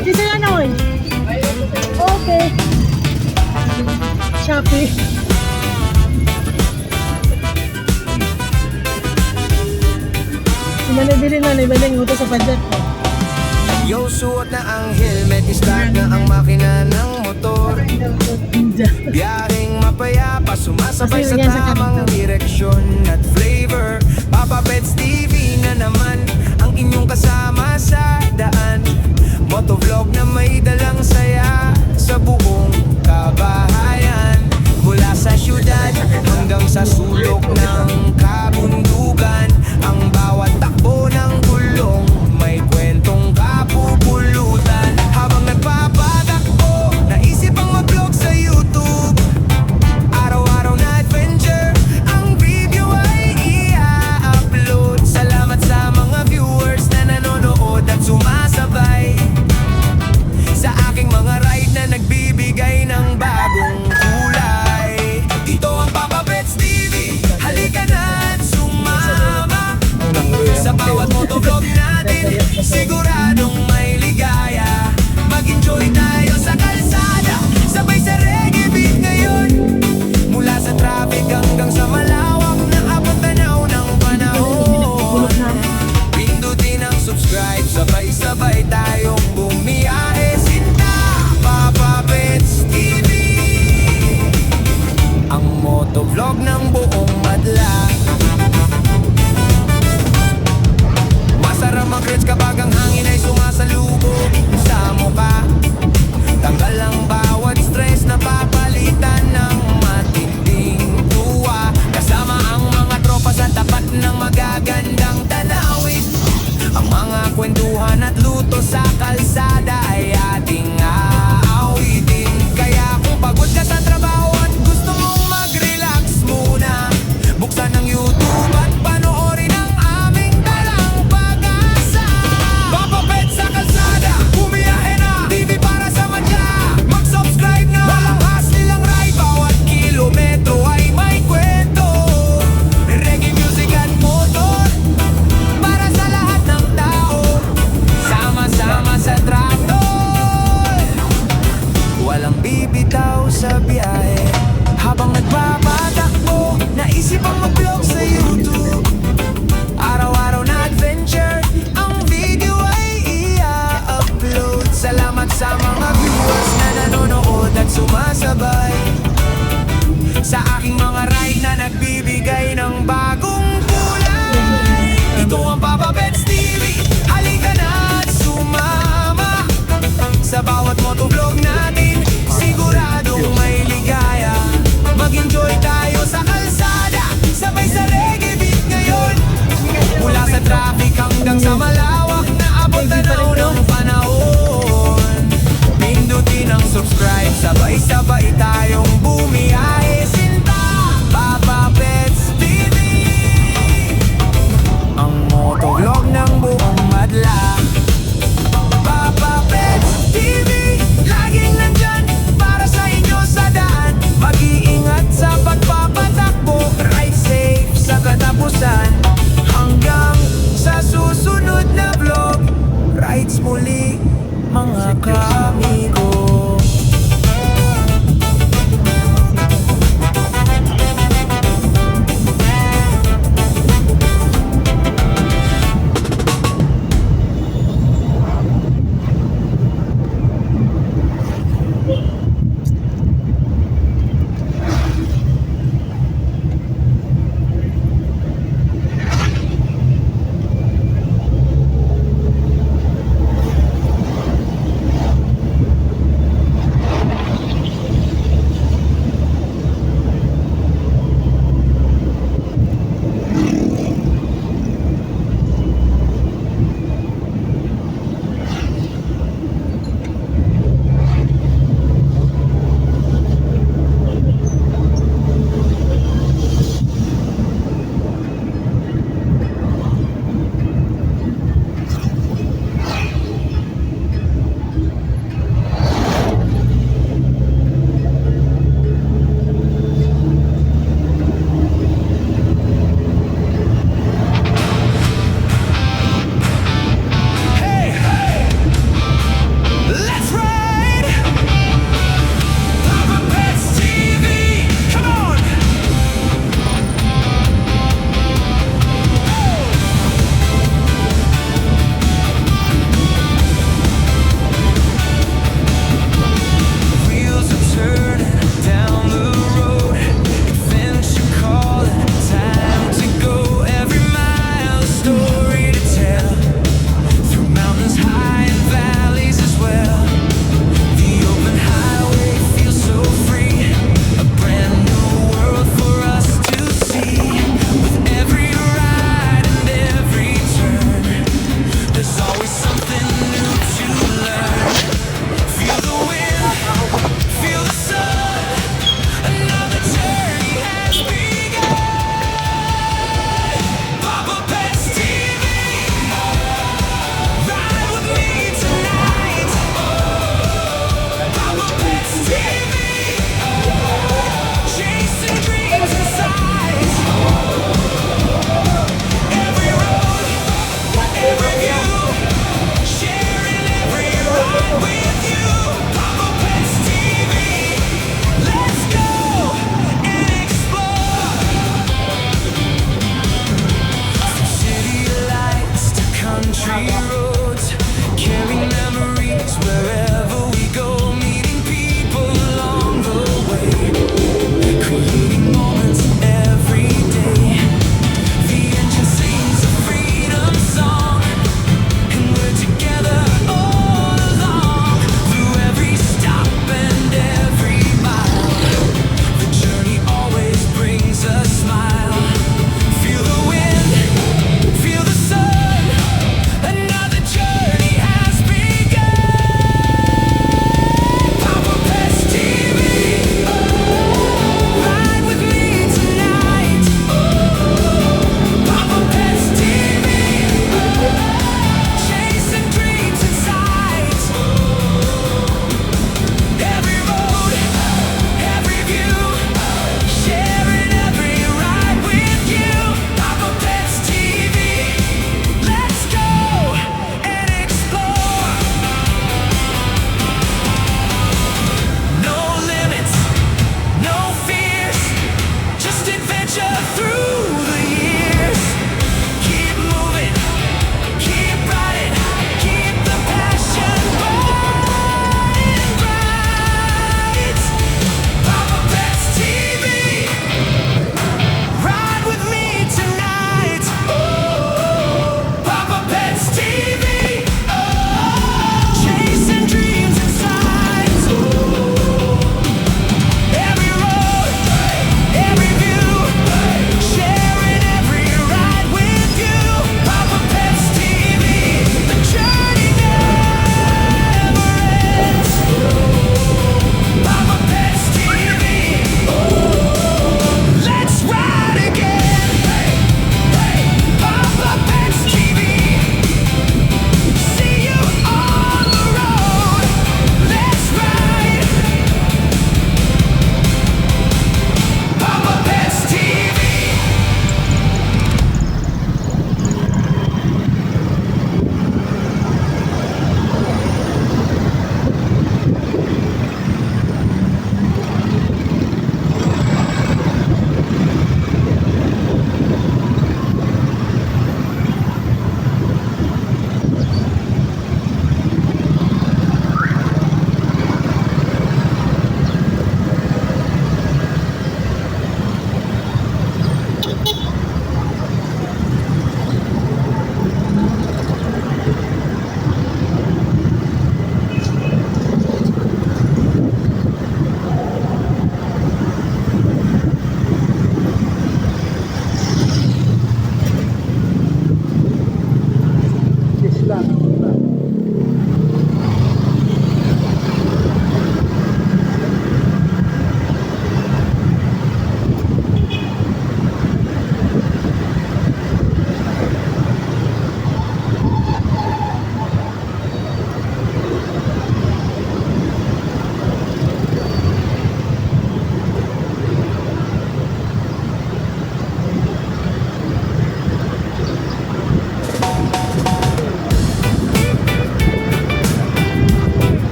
Kasi ano eh. Okay. Shopee. Sinanibili na nibaling uto sa budget ko. Yo, suot na ang helmet, start na ang makina ng motor. Biyaheng mapayapa, sumasabay sa tamang direksyon at flavor. Papa Pets TV na naman ang inyong kasama sa daan. Motovlog na may dalang saya sa buong kabahayan. Mula sa syudad hanggang sa sulok ng kabundukan, ang bawat takbo ng gulong may kwentong kapupulutan. Habang nagpapatakbo, naisip ang mag-vlog sa YouTube. Araw-araw na adventure, ang video ay i-upload. Salamat sa mga viewers na nanonood at sumasabay sa aking mga ride na nagbibigay ng bagong kulay. Dito ang Papa Pets TV, halika na at sumama. Sa bawat motovlog natin, siguradong may ligaya. Mag-enjoy tayo sa kalsada, sabay sa reggae beat ngayon. Mula sa traffic hanggang sa malawak na abot tanaw ng panahon. Pindutin ang subscribe, sabay-sabay tayong bumiyahe. Sinta Papa Pets TV, ang motovlog ng buong madla. Masarap mag-reach kapag ang hangin ay sumasalubong sa mukha. Tanggal ang bawat stress na papalitan ng matinding tuwa. Kasama ang mga tropa sa tapat ng magagandang tanawin. Ang mga kwentuhan at luto sa kalsada ay ating aawitin. Kaya kung pagod ka sa trabaho at gusto mong mag-relax muna, buksan ang YouTube at panoorin ang aming dalang pag-asa. Papa Pets sa kalsada, bumiyahe na, TV para sa madya. Mag-subscribe na, walang hassle lang ride. Bawat kilometro ay may kwento, reggae music at motor, para sa lahat ng tao. Sama-sama sa traktor, walang bibitaw sa biyahe. Habang nagpapatakbo, naisip ang mag-vlog sa YouTube. Araw-araw na adventure, ang video ay i-upload. Salamat sa mga viewers na nanonood at sumasabay sa aking mga ride na nagbibigay ng bagong kulay. Ito ang Papa Pets TV, halika na at sumama. Sa bawat motovlog natin, siguradong may ligaya. Mag-enjoy tayo sa kalsada, sabay sa reggae beat ngayon. Mula sa traffic hanggang sa malawak na abot tanaw ng panahon. Pindutin ang subscribe, sabay-sabay tayong bumiyahe. Sinta Papa Pets TV.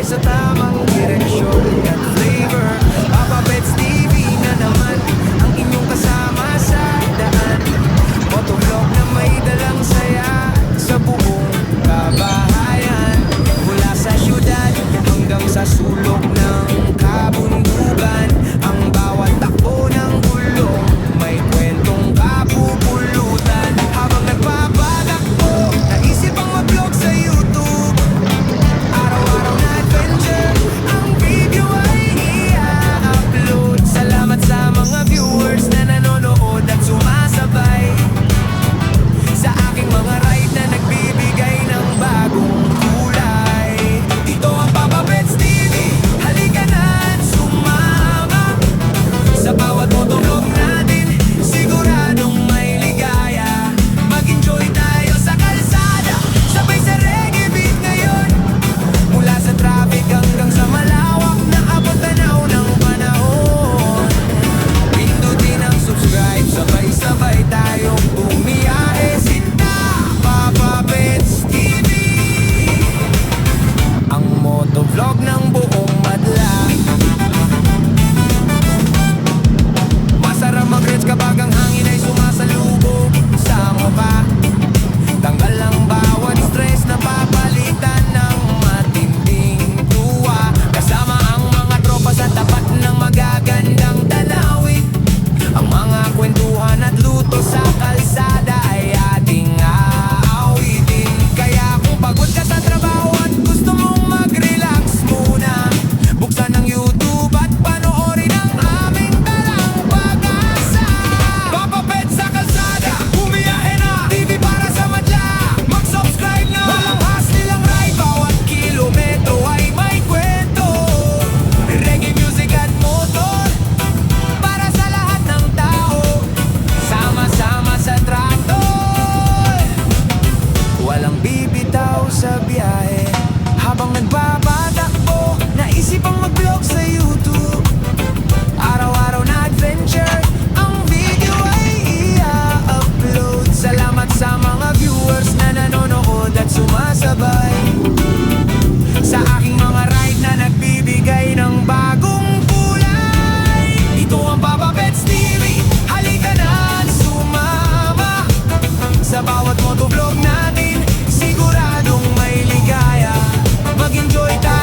sa tamang direksyon at flavor. Papa Pets TV na naman ang inyong kasama sa daan. Motovlog na may dalang saya sa buong kabahayan. Mula sa syudad hanggang sa sulok ng kabundukan, ang bawat takbo ng gulong may kwentong kapupulutan. Habang nagpapatakbo, naisip ang mag-vlog sa YouTube. Araw-araw na adventure, ang video ay i-upload. Salamat sa mga viewers na nanonood at sumasabay sa aking mga ride na nagbibigay ng bagong kulay. Ito ang Papa Pets TV, halika na at sumama. Sa bawat motovlog natin, siguradong may ligaya. Mag-enjoy tayo sa kalsada, sabay sa reggae beat ngayon. Mula sa traffic hanggang sa malawak na abot tanaw ng panahon. Pindutin ang subscribe, sabay-sabay tayong bumiyahe. Sinta Papa Pets TV, ang motovlog ng buong madla. Masarap mag-reds kapag ang hangin ay sumasalubong sa mukha. Tanggal ang bawat stress na papalitan ng matinding tuwa. Kasama ang mga tropa sa tapat ng magagandang tanawin. Ang mga kwentuhan at luto sa kalsada ay ating aawitin. Kaya kung pagod ka sa trabaho at gusto mong mag-relax muna, buksan ang YouTube at panoorin ang aming dalang pag-asa. Papa Pets sa kalsada, bumiyahe na, TV para sa madla. Mag-subscribe na, walang hassle ang ride. Bawat kilometro ay may kwento. Reggae music at motor, para sa lahat ng tao. Sama-sama sa trato, walang bibitaw sa biyahe. Habang nagpapatakbo, naisip ang mag-vlog sa YouTube. Araw-araw na adventure, ang video ay i-upload. Salamat sa mga viewers na nanonood at sumasabay sa aking mga ride na nagbibigay ng bagong kulay. Ito ang Papa Pets TV, halika na at sumama. Sa bawat motovlog natin, siguradong may ligaya. Mag-enjoy tayo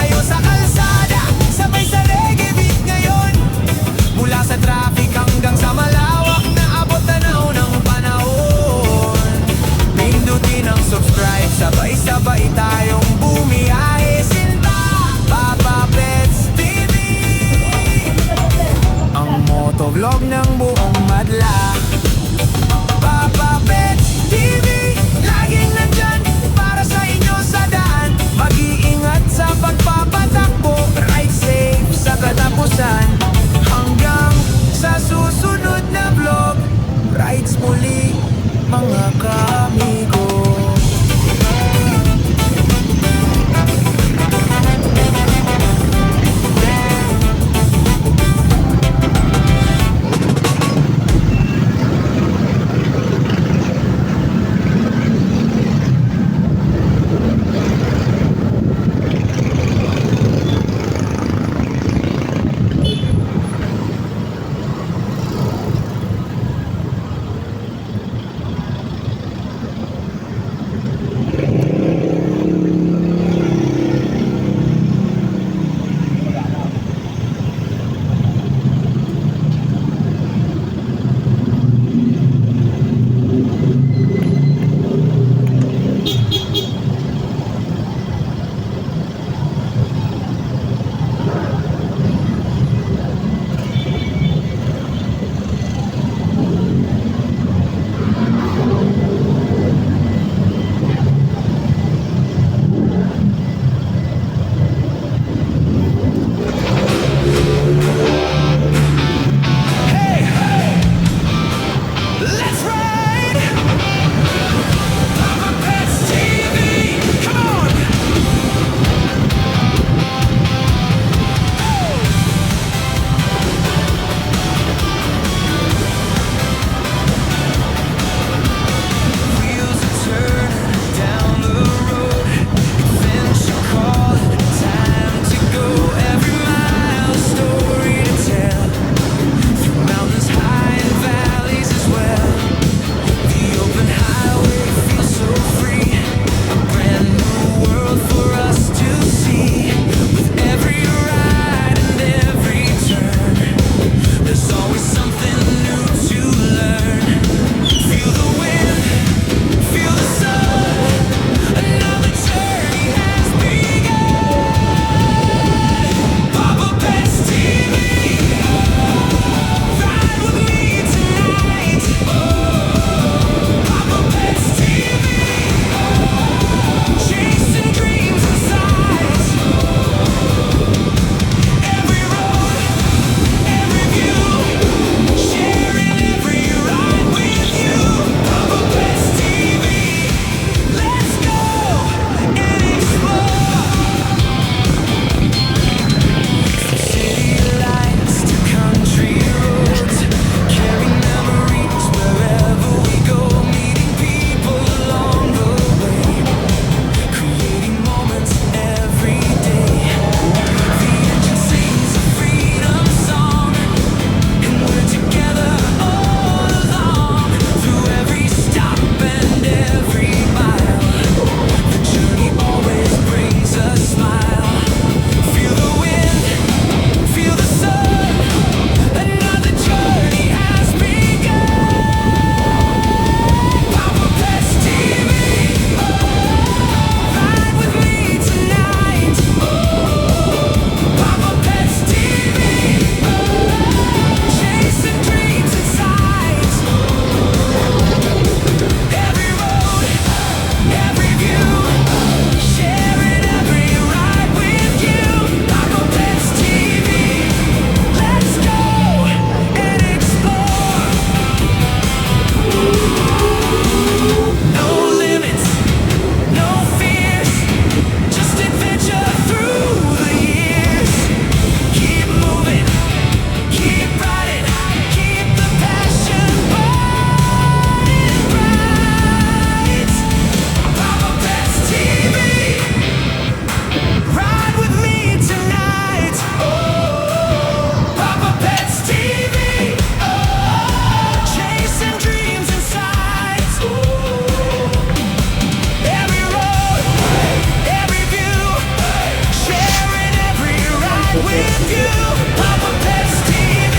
with you. Papa Pets TV,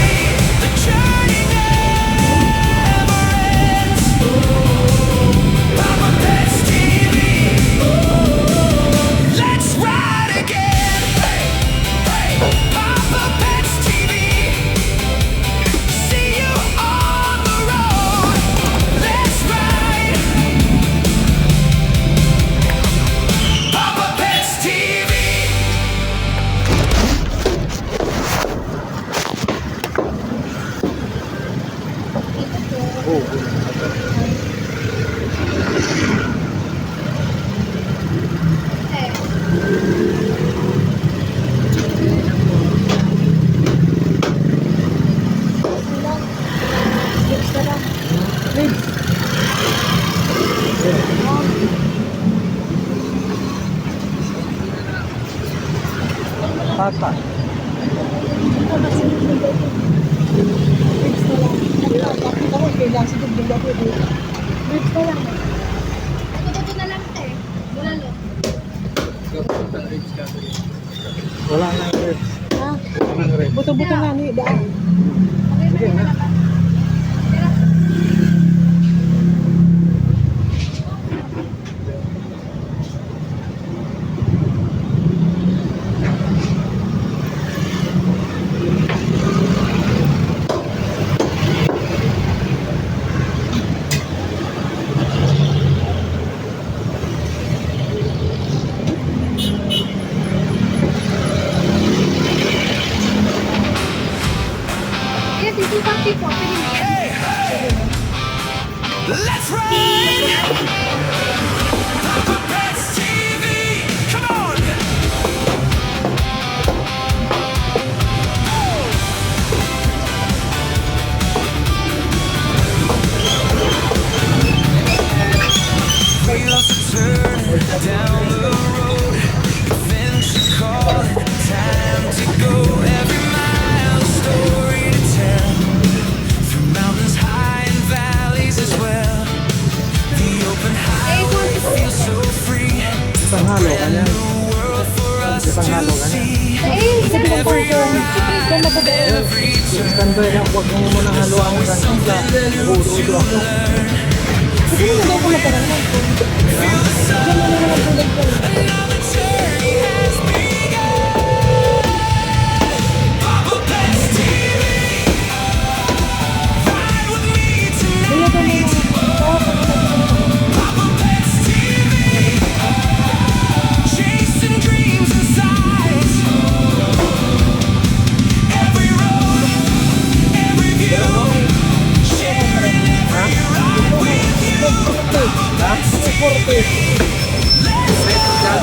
the journey never ends. Papa Pets TV, let's ride again. Papa Pets TV, see you on the road. Let's ride. Papa Pets TV. Lips na lang. Lips. Tata. Lips na lang. Bakit ako kailangan sa tubig ako dito. Lips na lang. Ito na lang te. Bulalo. Wala nang ribs. Ha? Wala nang ribs. Buto-buto nga ni daan. Sige na. Yes, ito yung papi po. Pwede na yan. Let's ride! Papa Pets TV, come on! Wheels are turning down the road. Adventure calling, time to go. Every mile, a story to tell. Through mountains high and valleys as well. The open highway feels so free. Isang halo ka niyan. New world for us Isang to halo ka niyan. see. Sabi ko po ito. Every turn, Standby na, huwag mo muna haluan ng kanila. Udo ako. Sige mo na ako naparangan. feel the sun. Diyan na naman ang tulad ko. Another journey has begun. Papa Pets TV, ride with me Kaya tonight. ka muna. Papa Pets TV, chasing dreams and sights. Every road, every view, sharing every ride with you. Papa Pets TV, let's go.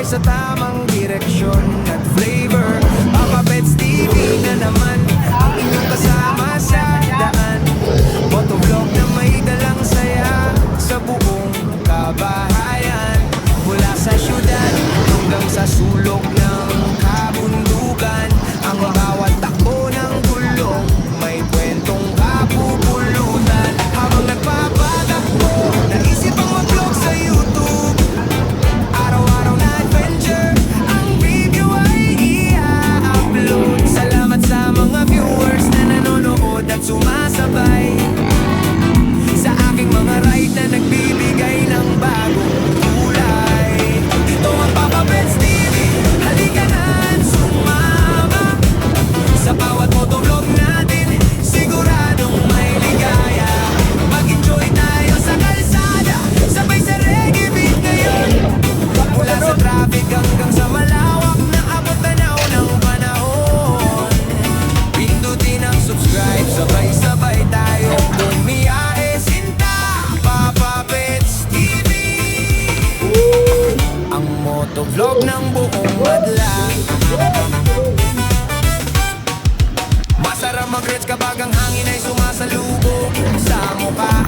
buhay sa tamang direksyon at flavor. Papa Pets TV na naman ang inyong kasama sa daan. Motovlog na may dalang saya sa buong kabahayan. Mula sa syudad hanggang sa sulok ng kabundukan, ang bawat takbo ng gulong may kwentong kapupulutan. Habang nagpapatakbo, naisip ang mag-vlog sa YouTube. Araw-araw na adventure, ang video ay i-upload. Salamat sa mga viewers na nanonood at sumasabay sa aking mga ride na nagbibigay ng bagong kulay. Ito ang Papa Pets TV, halika na at sumama. Sa bawat motovlog natin, siguradong may ligaya. Mag-enjoy tayo sa kalsada, sabay sa reggae beat ngayon. Mula sa traffic hanggang sa malawak na abot tanaw ng panahon. Pindutin ang subscribe, sabay-sabay tayong bumiyahe. Sinta, Papa Pets TV, ang motovlog ng buong madla. Masarap mag-reds kapag ang hangin ay sumasalubong sa mukha.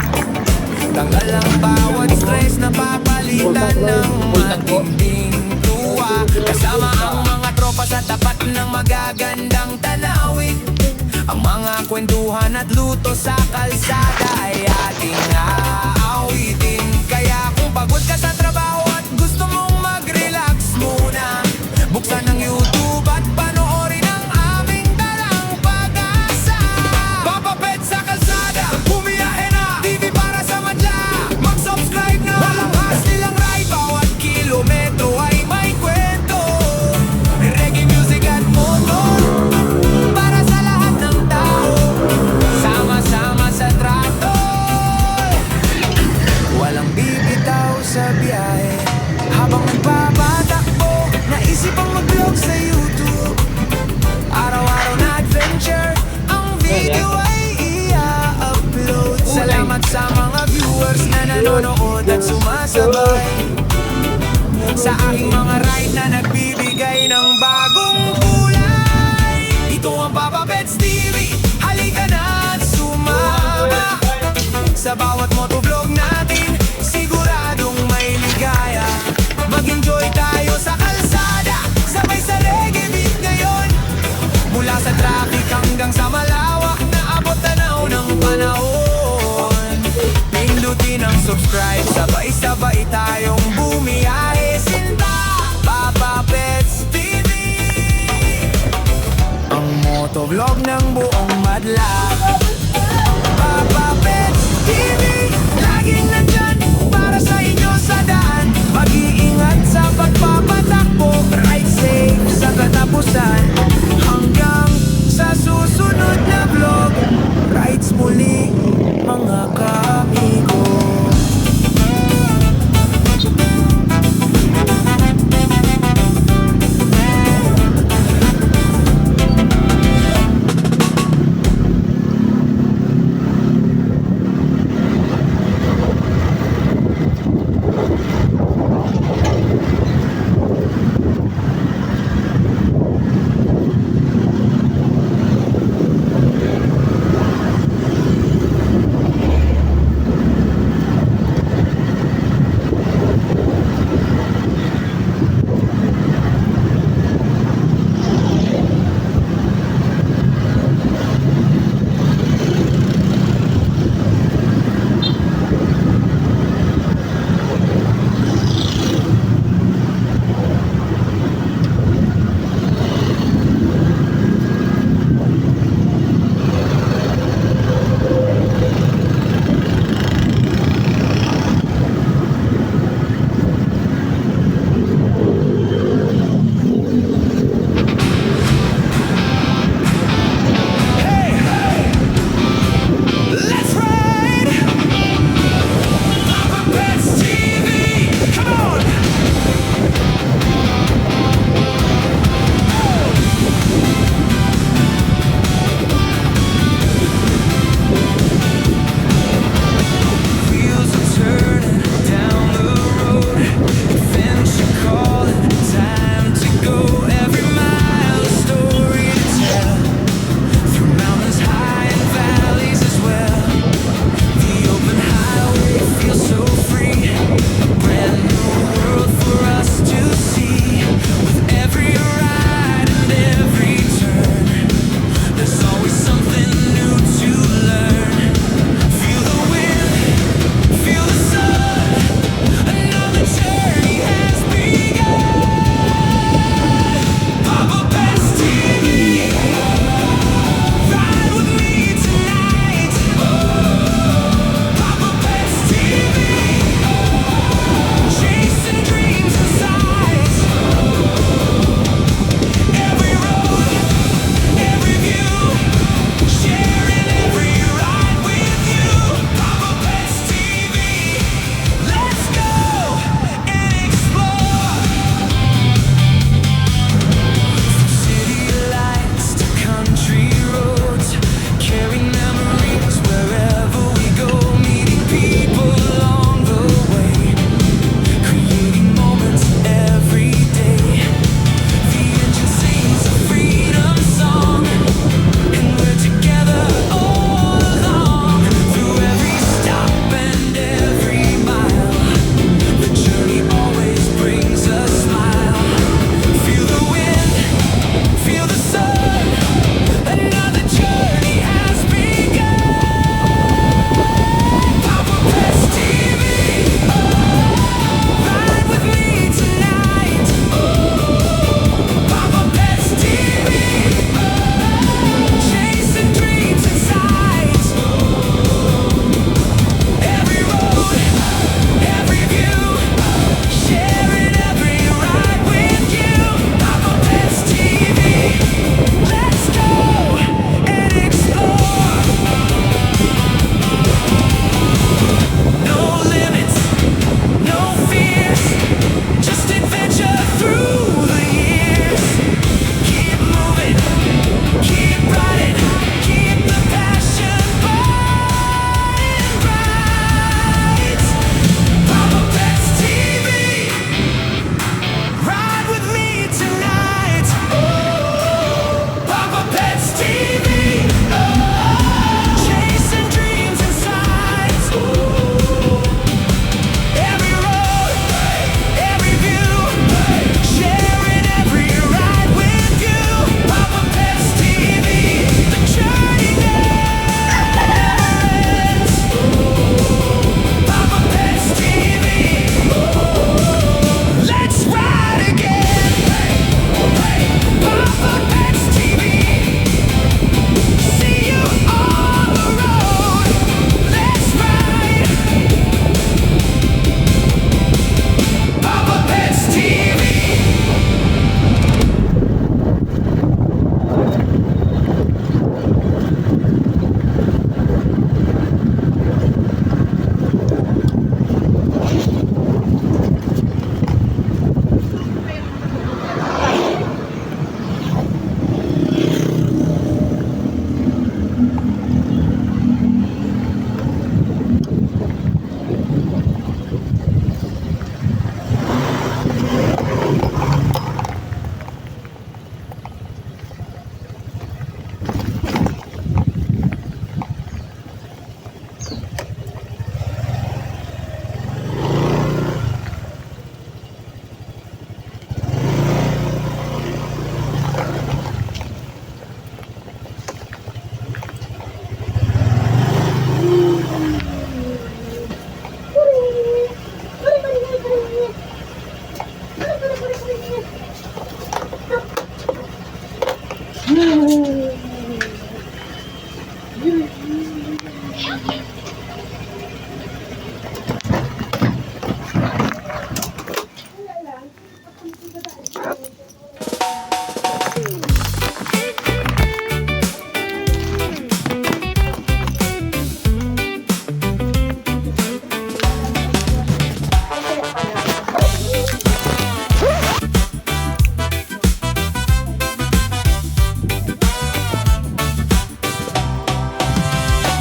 Tanggal ang bawat stress na papalitan ng matinding tuwa. Kasama ang mga tropa sa tapat ng magagandang tanawin. Ang mga kwentuhan at luto sa kalsada ay ating aawitin. Kaya kung pagod ka sa trabaho at gusto mong mag-relax muna, buksan ang YouTube at panoorin ang aming dalang pag-asa. Papa Pets sa kalsada, bumiyahe na, TV para sa madla. Mag-subscribe na, malangkas nilang ride. Bawat kilometro ay may kwento, reggae music at motor para sa lahat ng tao. Sama-sama sa trato, walang bibitaw sa biyahe. Habang nagpapatakbo, naisip ang mag-vlog sa YouTube. Araw-araw na adventure, ang video ay i-upload. Salamat sa mga viewers na nanonood at sumasabay sa aking mga ride na nagbibigay ng bagong kulay. Ito ang Papa Pets TV, halika na at sumama. Sa bawat motovlog natin, siguradong may ligaya. Mag-enjoy tayo sa kalsada, sabay sa reggae beat ngayon. Mula sa traffic hanggang sa malawak na abot tanaw ng panahon. Pindutin ang subscribe, sabay-sabay tayong bumiyahe. Sinta, Papa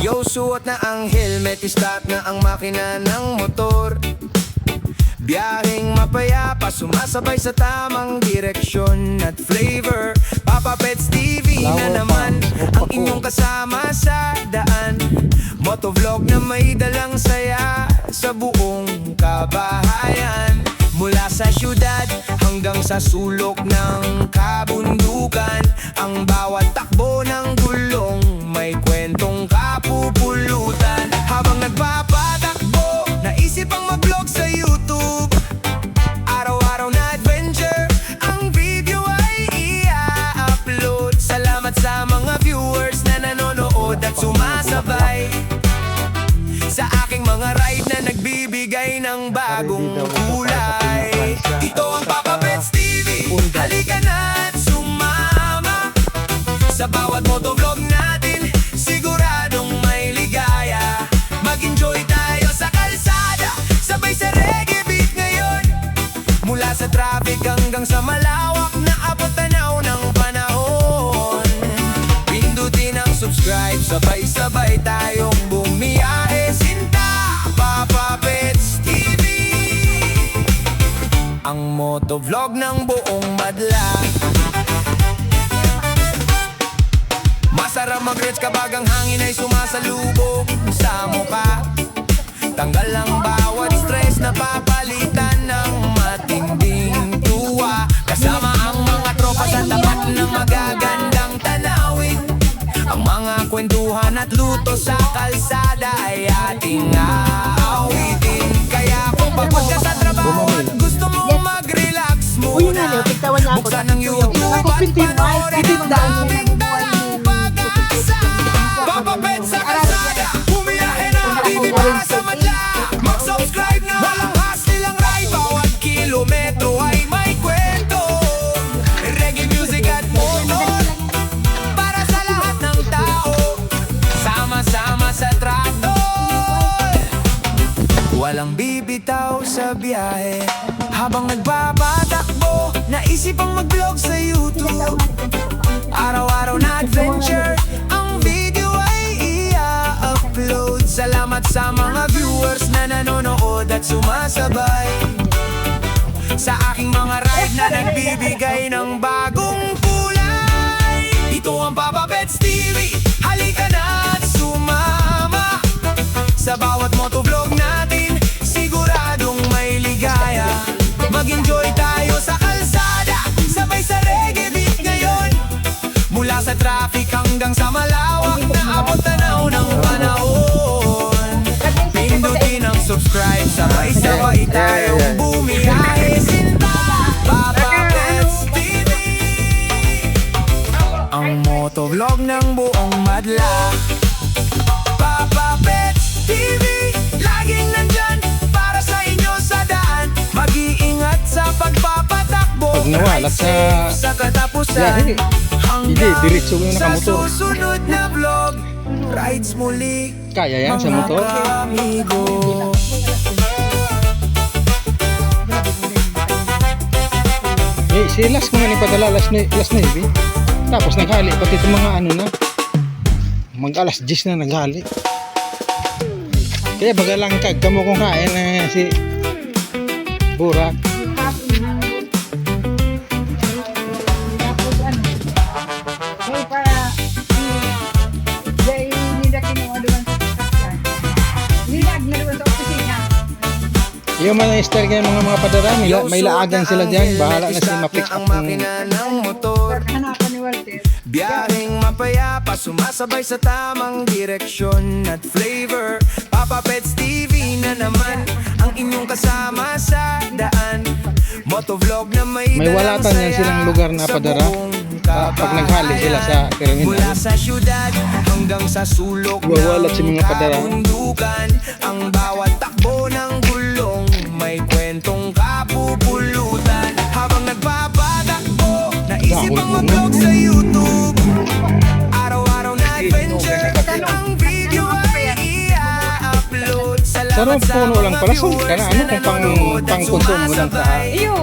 Yo, suot na ang helmet, start na ang makina ng motor. Biyaheng mapayapa, sumasabay sa tamang direksyon at flavor. Papa Pets TV na naman ang inyong kasama sa daan. Motovlog na may dalang saya sa buong kabahayan. Mula sa syudad hanggang sa sulok ng kabundukan, ang bawat takbo ng gulong may kwentong kapupulutan. Habang nagpapatakbo, naisip ang mag-vlog sa YouTube. Araw-araw na adventure, ang video ay i-upload. Salamat sa mga viewers na nanonood at sumasabay sa aking mga ride na nagbibigay ng bagong kulay. Ito ang Papa Pets TV, halika na at sumama sa bawat motovlog natin, siguradong may ligaya. Mag-enjoy tayo sa kalsada, sabay sa reggae beat ngayon. Mula sa traffic hanggang sa malawak na abot-tanaw ng panahon. Pindutin ang subscribe, sabay-sabay tayong bumiyahe. Sinta, Papa Pets TV, ang motovlog ng buong madla. Masarap mag-reach kapag ang hangin ay sumasalubong sa mukha. Tanggal ang bawat stress na papalitan ng matinding tuwa. Kasama ang mga tropa sa tapat ng magagandang tanawin. Ang mga kwentuhan at luto sa kalsada ay ating aawitin. Kaya kung pagod ka sa trabaho at gusto mo mag-relax muna, buksan ang YouTube at panoorin ang daming dalang pag-asa. Papa Pets sa kalsada, bumiyahe na bibaba sa madla. Mag-subscribe na, walang hassle ang ride. Bawat kilometro ay may kwento, reggae music at motor, para sa lahat ng tao. Sama-sama sa trato, walang bibitaw sa biyahe. Habang nagpapatakbo, naisip ang mag-vlog sa YouTube. Araw-araw na adventure, ang video ay i-upload. Salamat sa mga viewers na nanonood at sumasabay sa aking mga ride na nagbibigay ng bagong kulay. Ito ang Papa Pets TV, halika na at sumama sa bawat motovlog natin, siguradong may ligaya. Mag-enjoy tayo sa kalsada, sabay sa reggae beat ngayon. Mula sa traffic hanggang sa malawak na abot-tanaw ng panahon. Pindutin ang subscribe, sabay-sabay tayong bumiyahe. Sinta, Papa Pets TV, ang motovlog ng buong madla. Papa Pets TV, laging nandyan para sa inyo sa daan. Mag-iingat sa pagpapatakbo, Pag nawala ride safe sa katapusan. Hindi, diretso mo yung Sa nakamotor. susunod na vlog, rides muli, Kaya yan sa mga motor? kaamigo. Eh, si Las nga ni padala last Navy. Tapos naghali pati itong mga ano na. Mag alas 10 na naghali. Kaya bagalang kag kamo kung kain na si Burak. Tapos ano, may para dahil nila kinuha doon sa sasakyan. Nilag na doon sa opisina. Yung mga style kaya mga padara, may laagan sila dyan. Bahala na sila ma-pick ang up ng makina ng motor. Hanapan ni Walter. Biyaheng mapayapa, sumasabay sa tamang direksyon at flavor. Papa Pets TV na naman ang inyong kasama sa daan. Motovlog na may May dalang walatan yan saya silang lugar na sa padara. buong Pag naghali sila sa Mula terminal, sa syudad hanggang sa sulok Wawalat si mga padala. kabundukan. Ang bawat takbo ng gulong may kwentong kapupulutan. Habang nagpapatakbo, naisip ang mag-vlog sa YouTube. Araw-araw na adventure, ang video ay i-upload. Sarang Salamat sa puno lang mga pala. So, viewers kana ano na kung nanonood at pang-consume mo lang sa sumasabay. Iyo.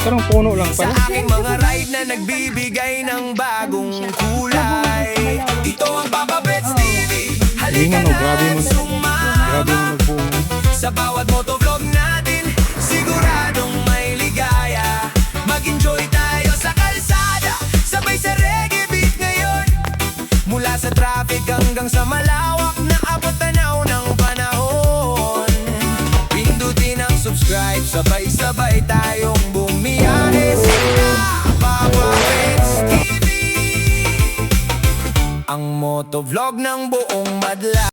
sarang puno lang Sa pala. aking mga ride na nagbibigay ng bagong kulay. Ito ang Papa Bets TV. Halika Grabe mo, grabe mo. na sumama. Grabe mo nagpuno. Sa bawat motovlog natin, siguradong may ligaya. Mag-enjoy tayo sa kalsada, sabay sa reggae beat ngayon. Mula sa traffic hanggang sa malawak na abot tanaw ng panahon. Pindutin ang subscribe, sabay-sabay tayong bumiyahe sa Papa Bets TV. Ang motovlog ng buong madla.